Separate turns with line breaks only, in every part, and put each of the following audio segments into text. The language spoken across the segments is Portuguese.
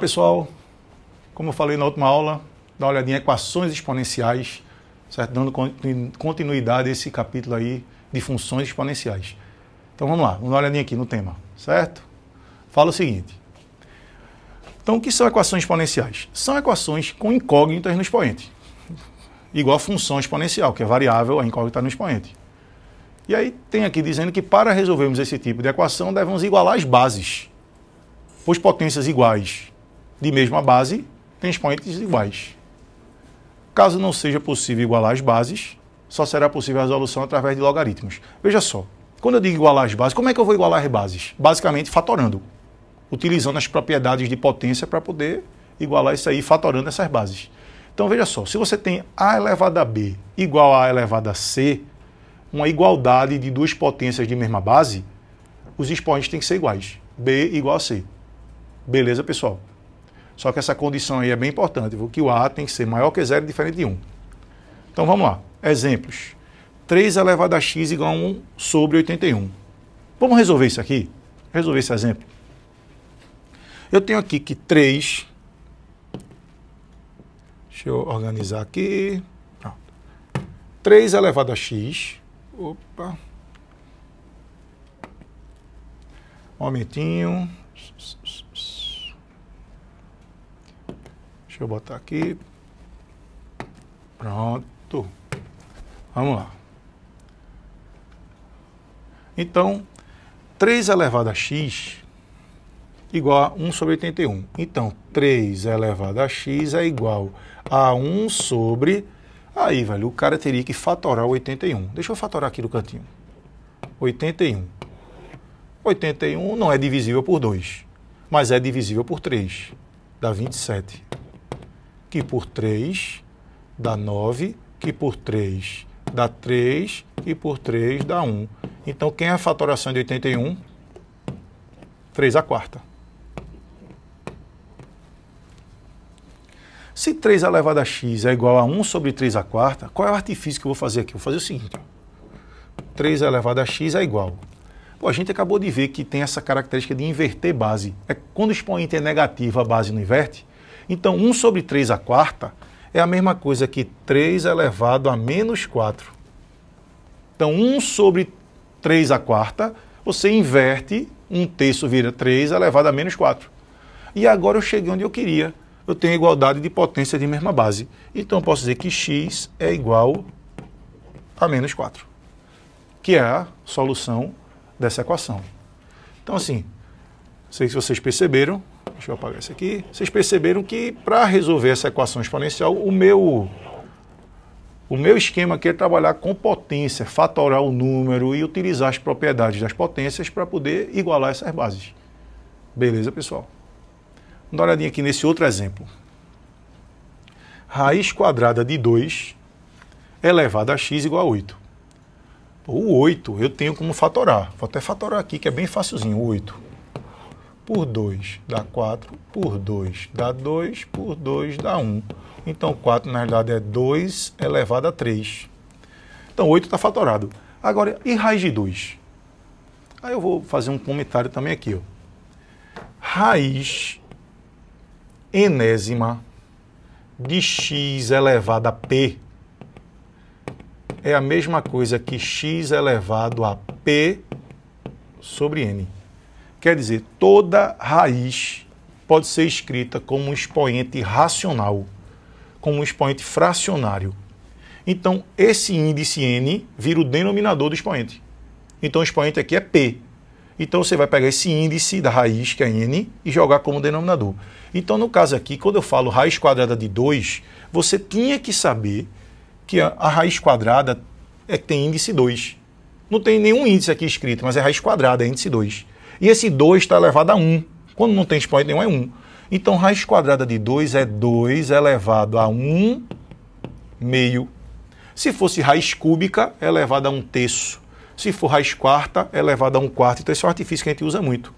pessoal, como eu falei na última aula, dá uma olhadinha em equações exponenciais, certo? Dando continuidade a esse capítulo aí de funções exponenciais. Então vamos lá, vamos dar uma olhadinha aqui no tema, certo? Fala o seguinte. Então o que são equações exponenciais? São equações com incógnitas no expoente. Igual a função exponencial, que é variável, a incógnita no expoente. E aí tem aqui dizendo que para resolvermos esse tipo de equação, devemos igualar as bases. Pois potências iguais de mesma base têm expoentes iguais. Caso não seja possível igualar as bases, só será possível a resolução através de logaritmos. Veja só, quando eu digo igualar as bases, como é que eu vou igualar as bases? Basicamente fatorando, utilizando as propriedades de potência para poder igualar isso aí, fatorando essas bases. Então veja só, se você tem a elevado a b igual a elevado a c, uma igualdade de duas potências de mesma base, os expoentes têm que ser iguais. B igual a C. Beleza, pessoal? Só que essa condição aí é bem importante, que o A tem que ser maior que 0 e diferente de 1. Então vamos lá. Exemplos. 3 elevado a x igual a 1 sobre 81. Vamos resolver isso aqui? Resolver esse exemplo. Eu tenho aqui que 3... Deixa eu organizar aqui. Pronto. 3 elevado a x... Opa. Um momentinho. Deixa eu botar aqui. Pronto. Vamos lá. Então, 3 elevado a x igual a 1 sobre 81. Então, 3 elevado a x é igual a 1 sobre... Aí, velho, o cara teria que fatorar o 81. Deixa eu fatorar aqui no cantinho. 81. 81 não é divisível por 2, mas é divisível por 3. Dá 27. Que por 3 dá 9. Que por 3 dá 3. Que por 3 dá 1. Então, quem é a fatoração de 81? 3 à quarta. Se 3 elevado a x é igual a 1 sobre 3 à quarta, qual é o artifício que eu vou fazer aqui? Eu vou fazer o seguinte. 3 elevado a x é igual. Pô, a gente acabou de ver que tem essa característica de inverter base. Quando o expoente é negativo, a base não inverte. Então, 1 sobre 3 à quarta é a mesma coisa que 3 elevado a menos 4. Então, 1 sobre 3 à quarta, você inverte, 1/3 vira 3 elevado a menos 4. E agora eu cheguei onde eu queria. Eu tenho a igualdade de potência de mesma base. Então, eu posso dizer que x é igual a menos 4, que é a solução dessa equação. Então, assim, não sei se vocês perceberam, deixa eu apagar isso aqui, vocês perceberam que para resolver essa equação exponencial, o meu esquema aqui é trabalhar com potência, fatorar o número e utilizar as propriedades das potências para poder igualar essas bases. Beleza, pessoal? Vamos dar uma olhadinha aqui nesse outro exemplo. Raiz quadrada de 2 elevado a x igual a 8. O 8 eu tenho como fatorar. Vou até fatorar aqui, que é bem facilzinho. 8 por 2 dá 4, por 2 dá 2, por 2 dá 1. Então, 4, na realidade, é 2 elevado a 3. Então, 8 está fatorado. Agora, e raiz de 2? Aí eu vou fazer um comentário também aqui. Ó. Raiz enésima de x elevado a p é a mesma coisa que x elevado a p sobre n. Quer dizer, toda raiz pode ser escrita como um expoente racional, como um expoente fracionário. Então, esse índice n vira o denominador do expoente. Então, o expoente aqui é p. Então, você vai pegar esse índice da raiz, que é n, e jogar como denominador. Então, no caso aqui, quando eu falo raiz quadrada de 2, você tinha que saber que a raiz quadrada tem índice 2. Não tem nenhum índice aqui escrito, mas é raiz quadrada, é índice 2. E esse 2 está elevado a 1. Quando não tem expoente nenhum, é 1. Então, raiz quadrada de 2 é 2 elevado a 1 meio. Se fosse raiz cúbica, é elevado a 1/3. Se for raiz quarta, é elevado a 1/4. Então, esse é um artifício que a gente usa muito.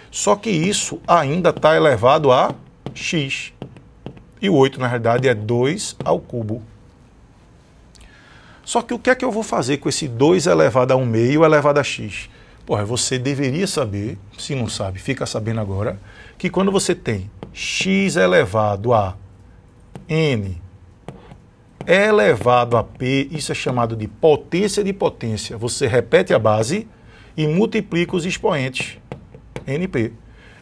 Só que isso ainda está elevado a x. E o 8, na realidade, é 2 ao cubo. Só que o que é que eu vou fazer com esse 2 elevado a 1 meio elevado a x? Porra, você deveria saber, se não sabe, fica sabendo agora, que quando você tem x elevado a n elevado a p, isso é chamado de potência de potência. Você repete a base e multiplica os expoentes, np.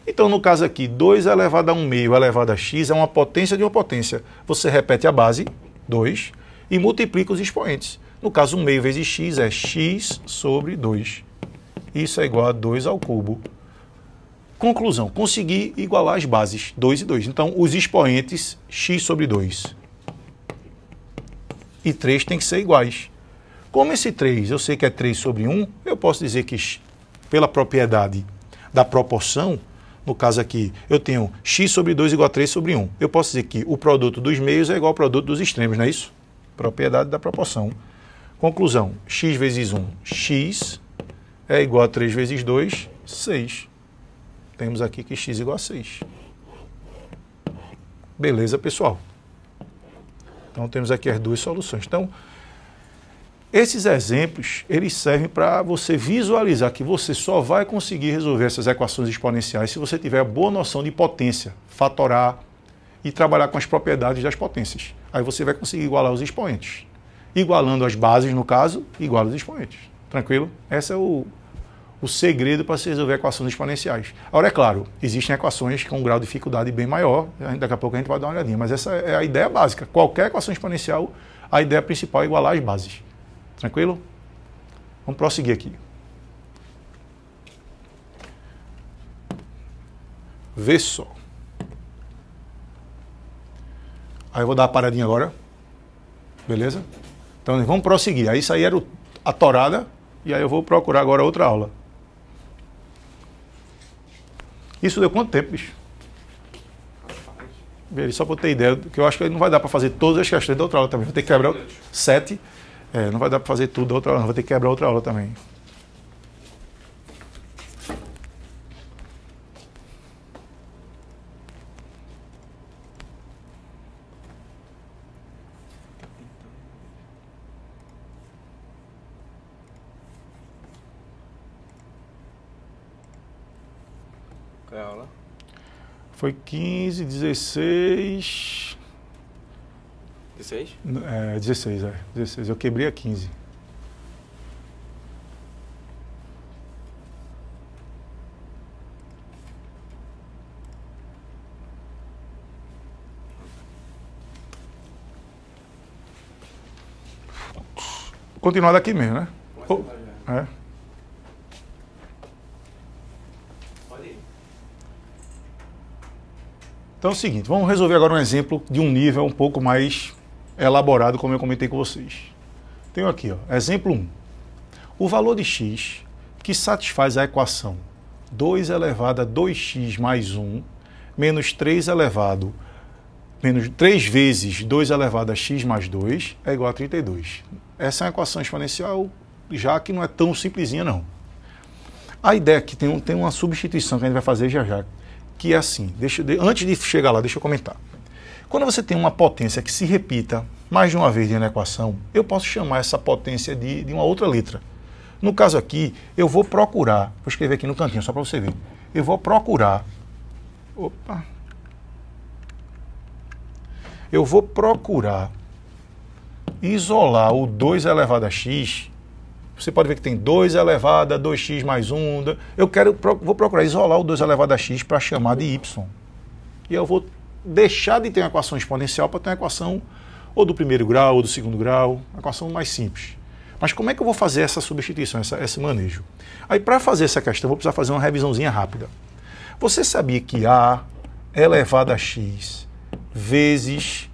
Então, no caso aqui, 2 elevado a 1 meio elevado a x é uma potência de uma potência. Você repete a base, 2, e multiplica os expoentes. No caso, 1 meio vezes x é x sobre 2. Isso é igual a 2 ao cubo. Conclusão, consegui igualar as bases, 2 e 2. Então, os expoentes, x sobre 2 e 3 tem que ser iguais. Como esse 3 eu sei que é 3 sobre 1, eu posso dizer que, pela propriedade da proporção, no caso aqui, eu tenho x sobre 2 igual a 3 sobre 1. Eu posso dizer que o produto dos meios é igual ao produto dos extremos, não é isso? Propriedade da proporção. Conclusão, x vezes 1, x é igual a 3 vezes 2, 6. Temos aqui que x igual a 6. Beleza, pessoal? Então, temos aqui as duas soluções. Então, esses exemplos, eles servem para você visualizar que você só vai conseguir resolver essas equações exponenciais se você tiver boa noção de potência, fatorar e trabalhar com as propriedades das potências. Aí você vai conseguir igualar os expoentes. Igualando as bases, no caso, iguala os expoentes. Tranquilo? Esse é o segredo para se resolver equações exponenciais. Agora, é claro, existem equações com um grau de dificuldade bem maior, daqui a pouco a gente vai dar uma olhadinha, mas essa é a ideia básica. Qualquer equação exponencial, a ideia principal é igualar as bases. Tranquilo? Vamos prosseguir aqui. Vê só. Aí eu vou dar uma paradinha agora. Beleza? Então vamos prosseguir. Aí isso aí era a torada, e aí eu vou procurar agora outra aula. Isso deu quanto tempo, bicho? Só para eu ter ideia, que eu acho que não vai dar para fazer todas as questões da outra aula também. Vou ter que quebrar 7. Não vai dar para fazer tudo da outra aula, vou ter que quebrar outra aula também.
Qual é a aula?
Foi 15, 16...
16?
16, 16. Eu quebrei a 15. Continuar daqui mesmo, né? É.
Pode ir.
Então é o seguinte, vamos resolver agora um exemplo de um nível um pouco mais elaborado, como eu comentei com vocês. Tenho aqui, ó, exemplo 1. O valor de x que satisfaz a equação 2 elevado a 2x mais 1 menos 3 vezes 2 elevado a x mais 2 é igual a 32. Essa é uma equação exponencial, já que não é tão simplesinha, não. A ideia aqui tem uma substituição que a gente vai fazer já, que é assim, antes de chegar lá, deixa eu comentar. Quando você tem uma potência que se repita mais de uma vez dentro da equação, eu posso chamar essa potência de uma outra letra. No caso aqui, eu vou procurar, vou escrever aqui no cantinho só para você ver, eu vou procurar, isolar o 2 elevado a x. Você pode ver que tem 2 elevado a 2x mais 1. Vou procurar isolar o 2 elevado a x para chamar de y. E eu vou deixar de ter uma equação exponencial para ter uma equação ou do primeiro grau ou do segundo grau, uma equação mais simples. Mas como é que eu vou fazer essa substituição, esse manejo? Aí, para fazer essa questão, eu vou precisar fazer uma revisãozinha rápida. Você sabia que a elevado a x vezes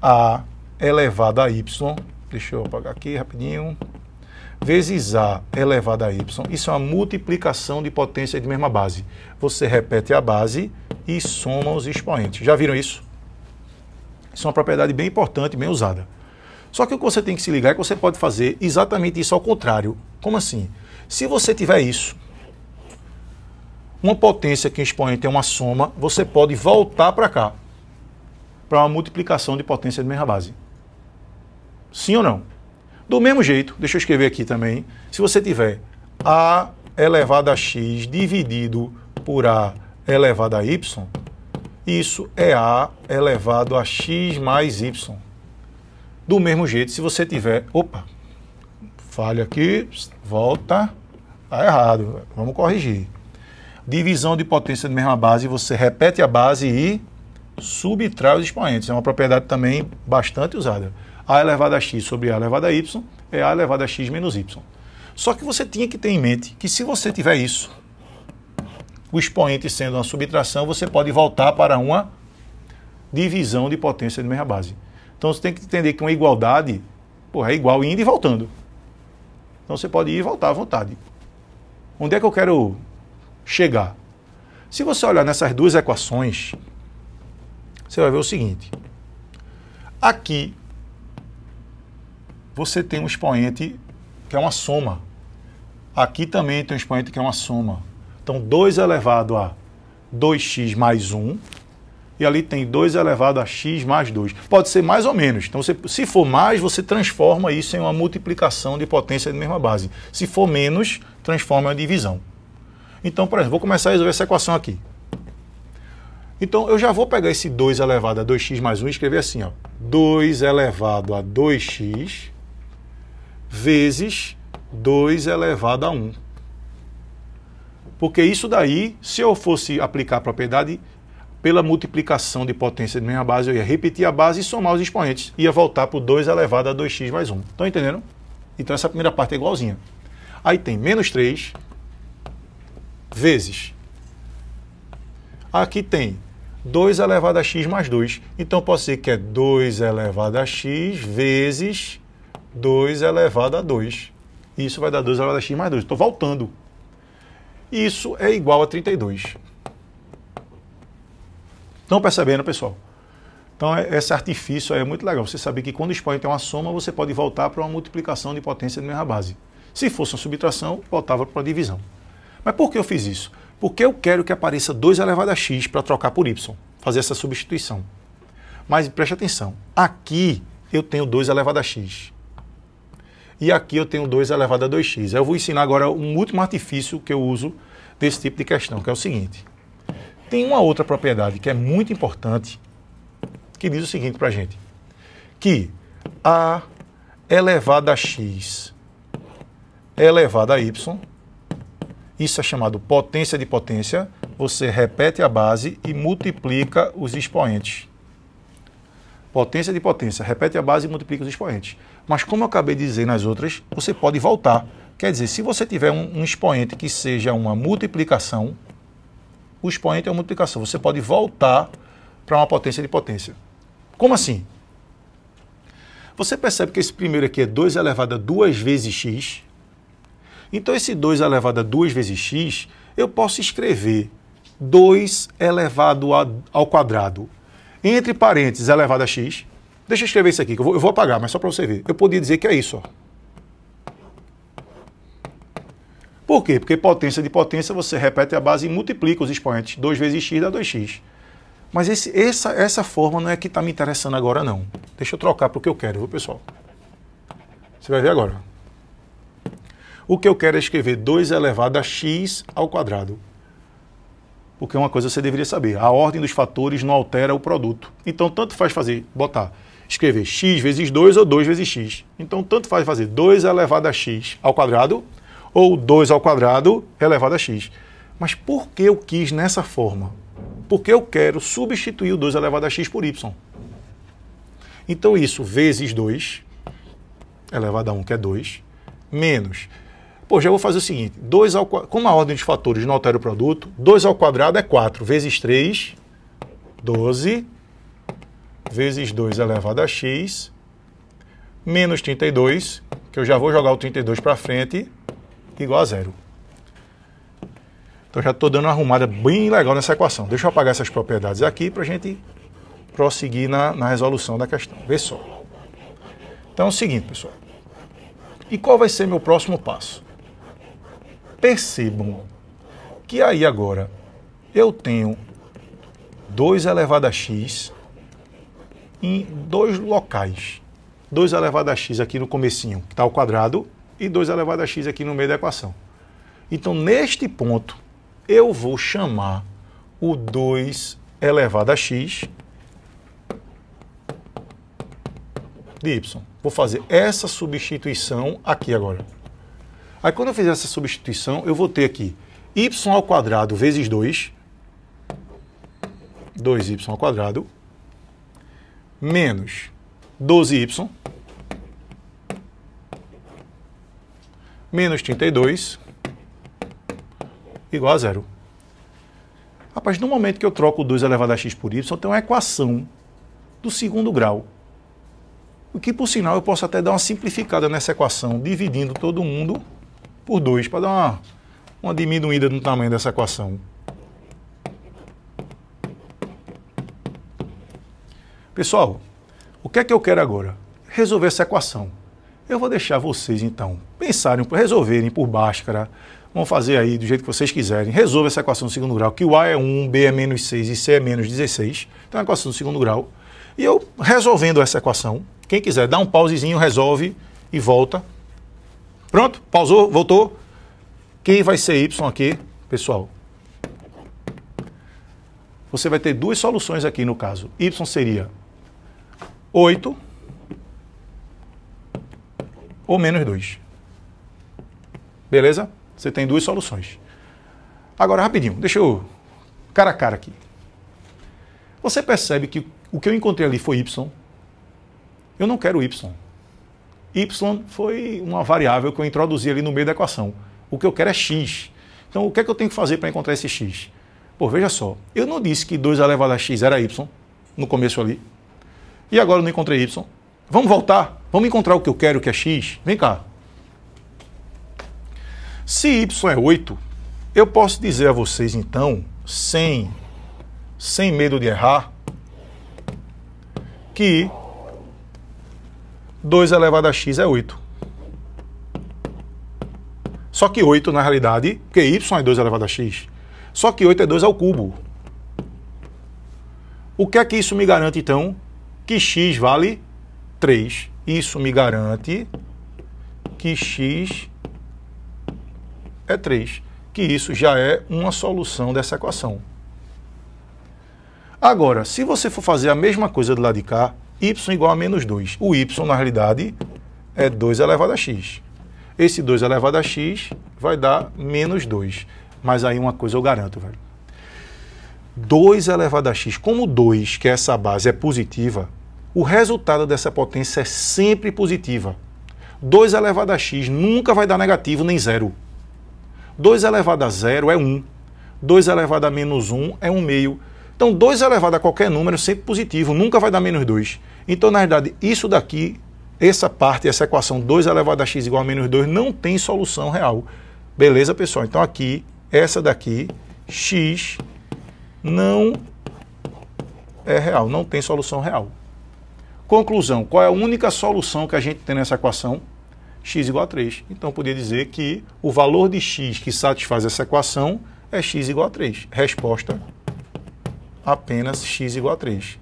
a elevado a y, deixa eu apagar aqui rapidinho, vezes a elevado a y, isso é uma multiplicação de potência de mesma base. Você repete a base e soma os expoentes. Já viram isso? Isso é uma propriedade bem importante, bem usada. Só que o que você tem que se ligar é que você pode fazer exatamente isso ao contrário. Como assim? Se você tiver isso, uma potência que o expoente é uma soma, você pode voltar para cá, para uma multiplicação de potência de mesma base. Sim ou não? Do mesmo jeito, deixa eu escrever aqui também, se você tiver a elevado a x dividido por a elevado a y, isso é a elevado a x mais y. Do mesmo jeito, se você tiver... Opa! Falha aqui, volta. Está errado, vamos corrigir. Divisão de potência de mesma base, você repete a base e subtrai os expoentes. É uma propriedade também bastante usada. A elevado a x sobre a elevado a y é a elevado a x menos y. Só que você tinha que ter em mente que se você tiver isso, o expoente sendo uma subtração, você pode voltar para uma divisão de potência de mesma base. Então você tem que entender que uma igualdade é igual indo e voltando. Então você pode ir e voltar à vontade. Onde é que eu quero chegar? Se você olhar nessas duas equações, você vai ver o seguinte. Aqui você tem um expoente que é uma soma. Aqui também tem um expoente que é uma soma. Então 2 elevado a 2x mais 1. E ali tem 2 elevado a x mais 2. Pode ser mais ou menos. Então, se for mais, você transforma isso em uma multiplicação de potência de mesma base. Se for menos, transforma em uma divisão. Então, por exemplo, vou começar a resolver essa equação aqui. Então, eu já vou pegar esse 2 elevado a 2x mais 1 e escrever assim, ó. 2 elevado a 2x vezes 2 elevado a 1. Porque isso daí, se eu fosse aplicar a propriedade... Pela multiplicação de potência de mesma base, eu ia repetir a base e somar os expoentes. Ia voltar para o 2 elevado a 2x mais 1. Estão entendendo? Então essa primeira parte é igualzinha. Aí tem menos 3 vezes. Aqui tem 2 elevado a x mais 2. Então eu posso dizer que é 2 elevado a x vezes 2 elevado a 2. Isso vai dar 2 elevado a x mais 2. Estou voltando. Isso é igual a 32. Estão percebendo, pessoal? Então, esse artifício aí é muito legal. Você saber que quando o expoente é uma soma, você pode voltar para uma multiplicação de potência de mesma base. Se fosse uma subtração, voltava para uma divisão. Mas por que eu fiz isso? Porque eu quero que apareça 2 elevado a x para trocar por y. Fazer essa substituição. Mas preste atenção. Aqui eu tenho 2 elevado a x. E aqui eu tenho 2 elevado a 2x. Eu vou ensinar agora um último artifício que eu uso desse tipo de questão, que é o seguinte. Tem uma outra propriedade que é muito importante, que diz o seguinte para a gente, que a elevado a x elevado a y, isso é chamado potência de potência, você repete a base e multiplica os expoentes. Potência de potência, repete a base e multiplica os expoentes. Mas como eu acabei de dizer nas outras, você pode voltar. Quer dizer, se você tiver um expoente que seja uma multiplicação, o expoente é uma multiplicação. Você pode voltar para uma potência de potência. Como assim? Você percebe que esse primeiro aqui é 2 elevado a 2 vezes x. Então, esse 2 elevado a 2 vezes x, eu posso escrever 2 elevado ao quadrado, entre parênteses, elevado a x. Deixa eu escrever isso aqui, que eu vou apagar, mas só para você ver. Eu podia dizer que é isso, ó. Por quê? Porque potência de potência, você repete a base e multiplica os expoentes. 2 vezes x dá 2x. Mas essa forma não é que está me interessando agora, não. Deixa eu trocar para o que eu quero, viu, pessoal? Você vai ver agora. O que eu quero é escrever 2 elevado a x ao quadrado. Porque uma coisa você deveria saber. A ordem dos fatores não altera o produto. Então, tanto faz escrever x vezes 2 ou 2 vezes x. Então, tanto faz fazer 2 elevado a x ao quadrado ou 2 ao quadrado elevado a x. Mas por que eu quis nessa forma? Porque eu quero substituir o 2 elevado a x por y. Então isso vezes 2, elevado a 1, que é 2, menos... Pô, já vou fazer o seguinte, como a ordem dos fatores não altera o produto, 2 ao quadrado é 4, vezes 3, 12, vezes 2 elevado a x, menos 32, que eu já vou jogar o 32 para frente, igual a zero. Então já estou dando uma arrumada bem legal nessa equação. Deixa eu apagar essas propriedades aqui para a gente prosseguir na resolução da questão. Vê só. Então é o seguinte, pessoal. E qual vai ser meu próximo passo? Percebam que aí agora eu tenho 2 elevado a x em dois locais. 2 elevado a x aqui no comecinho, que está ao quadrado, e 2 elevado a x aqui no meio da equação. Então, neste ponto, eu vou chamar o 2 elevado a x de y. Vou fazer essa substituição aqui agora. Aí, quando eu fizer essa substituição, eu vou ter aqui y ao quadrado vezes 2, 2y ao quadrado, menos 12y, menos 32, igual a zero. Rapaz, no momento que eu troco o 2 elevado a x por y, eu tenho uma equação do segundo grau. O que, por sinal, eu posso até dar uma simplificada nessa equação, dividindo todo mundo por 2, para dar uma diminuída no tamanho dessa equação. Pessoal, o que é que eu quero agora? Resolver essa equação. Eu vou deixar vocês, então, pensarem, resolverem por Bhaskara. Vão fazer aí do jeito que vocês quiserem. Resolva essa equação do segundo grau, que o A é 1, B é menos 6 e C é menos 16. Então, é a equação do segundo grau. E eu, resolvendo essa equação, quem quiser, dá um pausezinho, resolve e volta. Pronto? Pausou? Voltou? Quem vai ser y aqui, pessoal? Você vai ter duas soluções aqui no caso. Y seria 8 ou menos 2. Beleza? Você tem duas soluções. Agora, rapidinho, deixa eu cara a cara aqui. Você percebe que o que eu encontrei ali foi y. Eu não quero y. Y foi uma variável que eu introduzi ali no meio da equação. O que eu quero é x. Então, o que é que eu tenho que fazer para encontrar esse x? Pô, veja só. Eu não disse que 2 elevado a x era y no começo ali. E agora eu não encontrei y. Vamos voltar? Vamos encontrar o que eu quero, que é x? Vem cá. Se y é 8, eu posso dizer a vocês, então, sem medo de errar, que 2 elevado a x é 8. Só que 8, na realidade, porque y é 2 elevado a x, só que 8 é 2 ao cubo. O que é que isso me garante, então? Que x vale 3. Isso me garante que x é 3. Que isso já é uma solução dessa equação. Agora, se você for fazer a mesma coisa do lado de cá, y igual a menos 2. O y, na realidade, é 2 elevado a x. Esse 2 elevado a x vai dar menos 2. Mas aí uma coisa eu garanto, velho. 2 elevado a x, como 2, que é essa base, é positiva, o resultado dessa potência é sempre positiva. 2 elevado a x nunca vai dar negativo nem zero. 2 elevado a zero é 1. 2 elevado a menos 1 é 1 meio. Então, 2 elevado a qualquer número é sempre positivo, nunca vai dar menos 2. Então, na verdade, isso daqui, essa parte, essa equação 2 elevado a x igual a menos 2, não tem solução real. Beleza, pessoal? Então, aqui, essa daqui, x, não é real, não tem solução real. Conclusão, qual é a única solução que a gente tem nessa equação? X igual a 3. Então, eu poderia dizer que o valor de x que satisfaz essa equação é x igual a 3. Resposta, apenas x igual a 3.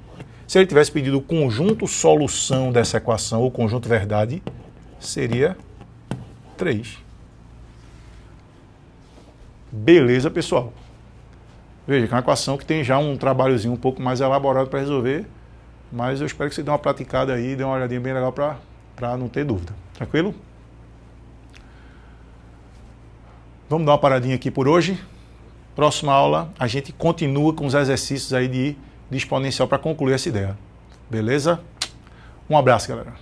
Se ele tivesse pedido o conjunto solução dessa equação, ou conjunto verdade, seria 3. Beleza, pessoal? Veja, que é uma equação que tem já um trabalhozinho um pouco mais elaborado para resolver, mas eu espero que você dê uma praticada aí, dê uma olhadinha bem legal para não ter dúvida. Tranquilo? Vamos dar uma paradinha aqui por hoje. Próxima aula, a gente continua com os exercícios aí de exponencial para concluir essa ideia. Beleza? Um abraço, galera.